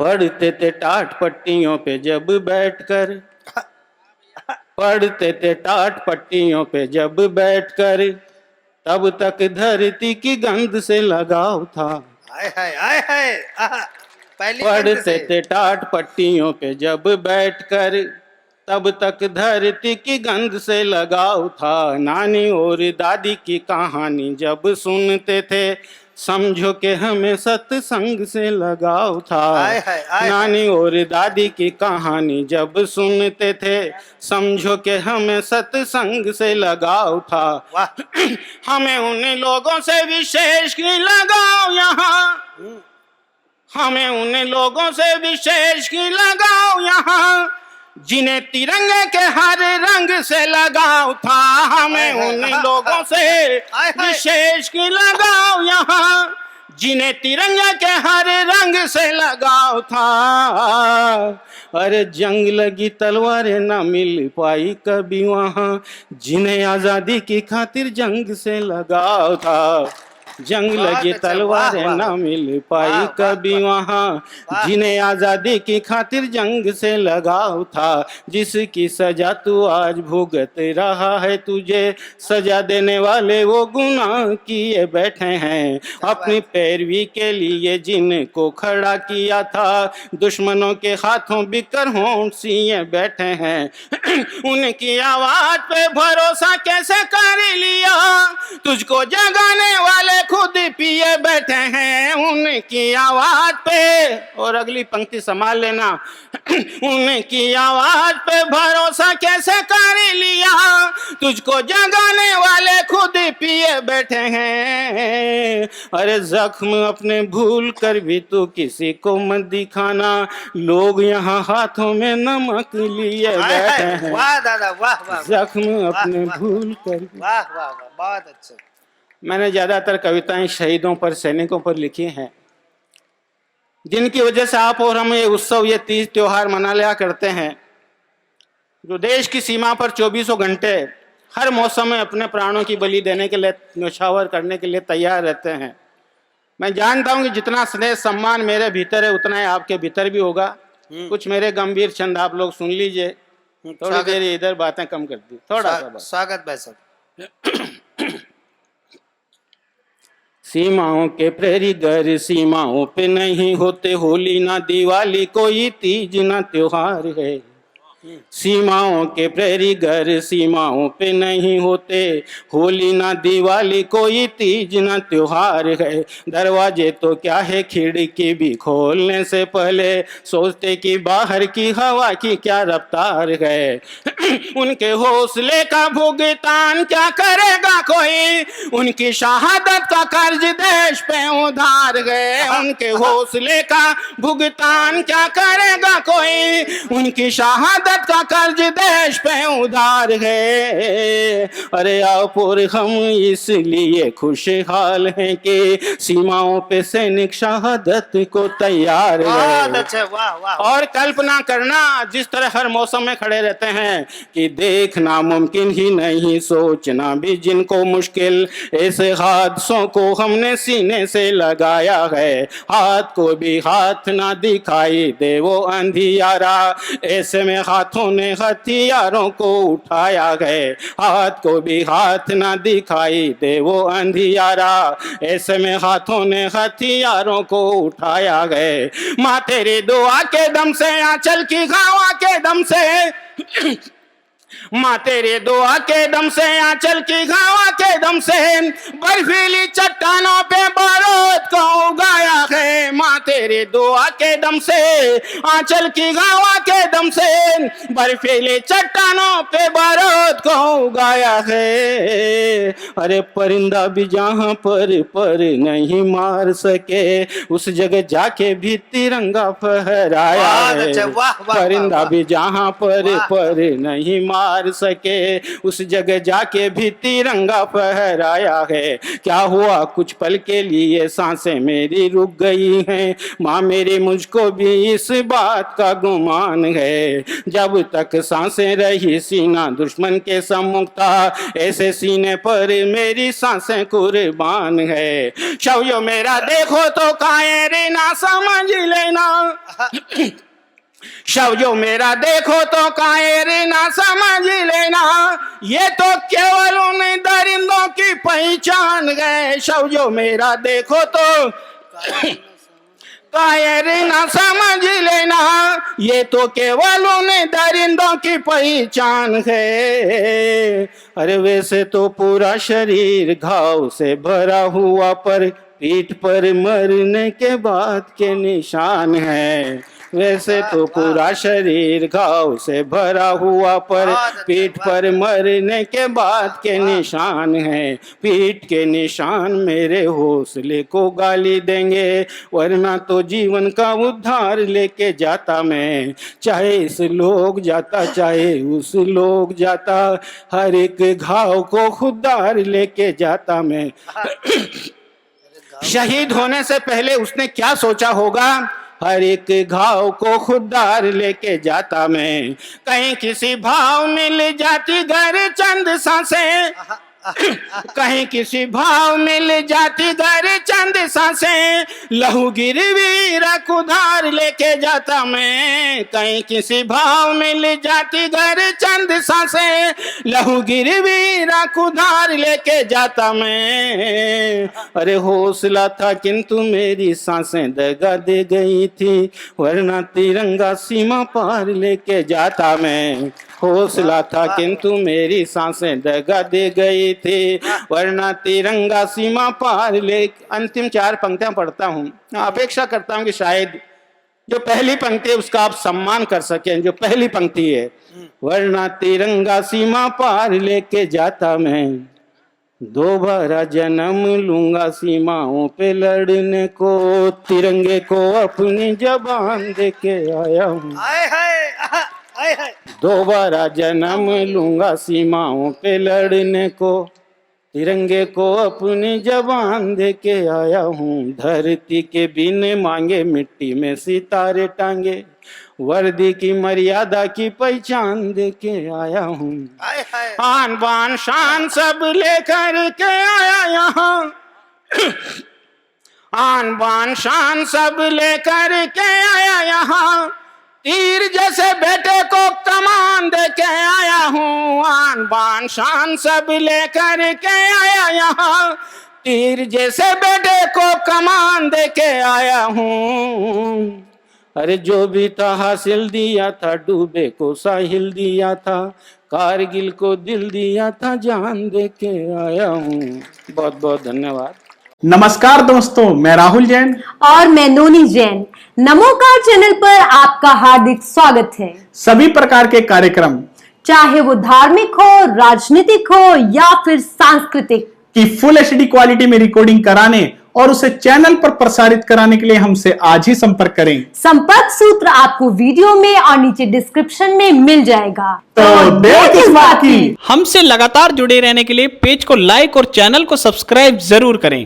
पढ़ते थे टाट पट्टियों पे जब बैठकर, पढ़ते थे टाट पट्टियों पे जब बैठकर, तब तक धरती की गंध से लगाव था। आय हाय आय हाय पहली पंक्ति पढ़ते से। थे टाट पट्टियों पे जब बैठकर, तब तक धरती की गंध से लगाव था। नानी और दादी की कहानी जब सुनते थे, समझो कि हमें सत्संग से लगाव था। आय हाय, आय नानी और दादी की कहानी जब सुनते थे, समझो कि हमें सत्संग से लगाव था। वाह हमें उन लोगों से विशेष की लगाव यहाँ, हमें उन लोगों से विशेष की लगाव यहाँ, जिन्हें तिरंगे के हर रंग से लगाव था। हमें उन लोगों से विशेष की लगाव यहाँ, जिन्हें तिरंगे के हर रंग से लगाव था। अरे जंग लगी तलवारें ना मिल पाई कभी वहाँ, जिन्हें आजादी की खातिर जंग से लगाव था। जंग लगी तलवारें ना मिल पाई कभी वहाँ, जिन्हें आजादी की खातिर जंग से लगाव था। जिसकी सजा तू आज भुगत रहा है, तुझे सजा देने वाले वो गुनाह किए बैठे हैं। अपनी पैरवी के लिए जिनको खड़ा किया था, दुश्मनों के हाथों बिकर होंठ सिए बैठे हैं। उनकी आवाज पे भरोसा कैसे कर लिया, तुझको जगाने वाले खुद पिए बैठे हैं। उनकी आवाज पे, और अगली पंक्ति संभाल लेना, उनकी आवाज पे भरोसा कैसे कर लिया, तुझको जगाने वाले खुद पिए बैठे हैं। अरे जख्म अपने भूल कर भी तू किसी को मत दिखाना, लोग यहाँ हाथों में नमक लिए बैठे हैं। वाह दादा वाह वाह, जख्म अपने भूल कर। वाह वाह वाह, बहुत अच्छा। मैंने ज़्यादातर कविताएं शहीदों पर, सैनिकों पर लिखी हैं, जिनकी वजह से आप और हम ये उत्सव, ये तीज त्योहार मना लिया करते हैं। जो देश की सीमा पर 24 घंटे हर मौसम में अपने प्राणों की बलि देने के लिए, न्यौछावर करने के लिए तैयार रहते हैं। मैं जानता हूं कि जितना स्नेह सम्मान मेरे भीतर है, उतना ही आपके भीतर भी होगा। कुछ मेरे गंभीर छंद आप लोग सुन लीजिए। थोड़ी देर इधर बातें कम कर दी, थोड़ा सा स्वागत भाई साहब। सीमाओं के प्रहरी घर सीमाओं पे नहीं होते, होली ना दिवाली कोई तीज ना त्योहार है। सीमाओं के प्रहरी घर सीमाओं पे नहीं होते, होली ना दिवाली कोई तीज ना त्योहार है। दरवाजे तो क्या है खिड़की भी खोलने से पहले सोचते कि बाहर की हवा की क्या रफ्तार है। उनके हौसले का भुगतान क्या करेगा कोई, उनकी शहादत का कर्ज देश पे उधार है। उनके हौसले का भुगतान क्या करेगा कोई, उनकी शहादत का कर्ज देश पे उधार है। अरे आप और हम इसलिए खुशहाल हैं कि सीमाओं पे सैनिक शहादत को तैयार है। अच्छा वाह वाह। और कल्पना करना, जिस तरह हर मौसम में खड़े रहते हैं कि देखना मुमकिन ही नहीं, सोचना भी जिनको मुश्किल, ऐसे हादसों को हमने सीने से लगाया है। हाथ को भी हाथ ना दिखाई दे वो अंधियारा, ऐसे में हाथों ने हथियारों को उठाया है। हाथ को भी हाथ ना दिखाई दे वो अंधियारा, ऐसे में हाथों ने हथियारों को उठाया है। माँ तेरी दुआ के दम से, आंचल की हवा के दम से, माँ तेरे दुआ के दम से, आंचल की हवा के दम से, बर्फीली चट्टानों पे बारूद को उगाया है। माँ तेरे दुआ के दम से, आंचल की हवा के दम से, बर्फीली चट्टानों पे बारूद को उगाया है। अरे परिंदा भी जहाँ पर नहीं मार सके, उस जगह जाके भी तिरंगा फहराया है। परिंदा भी जहाँ पर नहीं मार हार सके, उस जगह जाके भी तिरंगा फहराया है। क्या हुआ कुछ पल के लिए सांसें मेरी रुक गई हैं, माँ मेरी मुझको भी इस बात का गुमान है। जब तक सांसें रही सीना दुश्मन के सम्मुख था, ऐसे सीने पर मेरी सांसें कुर्बान है। शव जो मेरा देखो तो कायर ना समझ लेना, शव जो मेरा देखो तो कायर ना समझ लेना, ये तो केवल उन दरिंदों की पहचान है। शव जो मेरा देखो तो कायर ना समझ लेना, ये तो केवल उन दरिंदों की पहचान है। अरे वैसे तो पूरा शरीर घाव से भरा हुआ, पर पीठ पर मरने के बाद के निशान है। वैसे तो पूरा शरीर घाव से भरा हुआ, पर पीठ पर मरने के बाद के निशान है। पीठ के निशान मेरे हौसले को गाली देंगे, वरना तो जीवन का उद्धार लेके जाता मैं। चाहे इस लोग जाता चाहे उस लोग जाता, हर एक घाव को खुदार लेके जाता मैं। शहीद होने से पहले उसने क्या सोचा होगा, हर एक घाव को खुदार लेके जाता मैं। कहीं किसी भाव मिल जाती घर चंद सांसें, कहीं किसी भाव मिल जाती घर चंद सांसें, लहू गिरवी रख उधार लेके जाता मैं। कहीं किसी भाव मिल जाती घर चंद सांसें, लहू गिरवी रख उधार लेके जाता मैं। अरे हौसला था किंतु मेरी सांसें दगा दे गई थी, वरना तिरंगा सीमा पार लेके जाता मैं। हौसला था किंतु मेरी सांसें दगा दे गई थी, वरना तिरंगा सीमा पार ले। अंतिम 4 पंक्तियां पढ़ता हूँ, अपेक्षा करता हूँ कि शायद जो पहली पंक्ति है उसका आप सम्मान कर सकें। जो पहली पंक्ति है, वरना तिरंगा सीमा पार लेके जाता मैं, दोबारा जन्म लूंगा सीमाओं पे लड़ने को, तिरंगे को अपनी जबान दे के आया हूँ। दोबारा जन्म लूंगा सीमाओं पे लड़ने को, तिरंगे को अपनी जबान दे के आया हूँ। धरती के बिन मांगे मिट्टी में सितारे टांगे, वर्दी की मर्यादा की पहचान दे के आया हूँ। आन बान शान सब लेकर के आया यहाँ, आन बान शान सब लेकर के आया यहाँ, तीर जैसे बेटे को कमान दे के आया हूँ। आन बान शान सब लेकर के आया यहाँ, तीर जैसे बेटे को कमान दे के आया हूँ। अरे जो भी था हासिल दिया था, डूबे को साहिल दिया था, कारगिल को दिल दिया था, जान दे के आया हूँ। बहुत बहुत धन्यवाद। नमस्कार दोस्तों, मैं राहुल जैन और मैं नोनी जैन। नमोकार चैनल पर आपका हार्दिक स्वागत है। सभी प्रकार के कार्यक्रम, चाहे वो धार्मिक हो, राजनीतिक हो या फिर सांस्कृतिक, की फुल एचडी क्वालिटी में रिकॉर्डिंग कराने और उसे चैनल पर प्रसारित कराने के लिए हमसे आज ही संपर्क करें। संपर्क सूत्र आपको वीडियो में और नीचे डिस्क्रिप्शन में मिल जाएगा। तो देर किस बात की। हमसे लगातार जुड़े रहने के लिए पेज को लाइक और चैनल को सब्सक्राइब जरूर करें।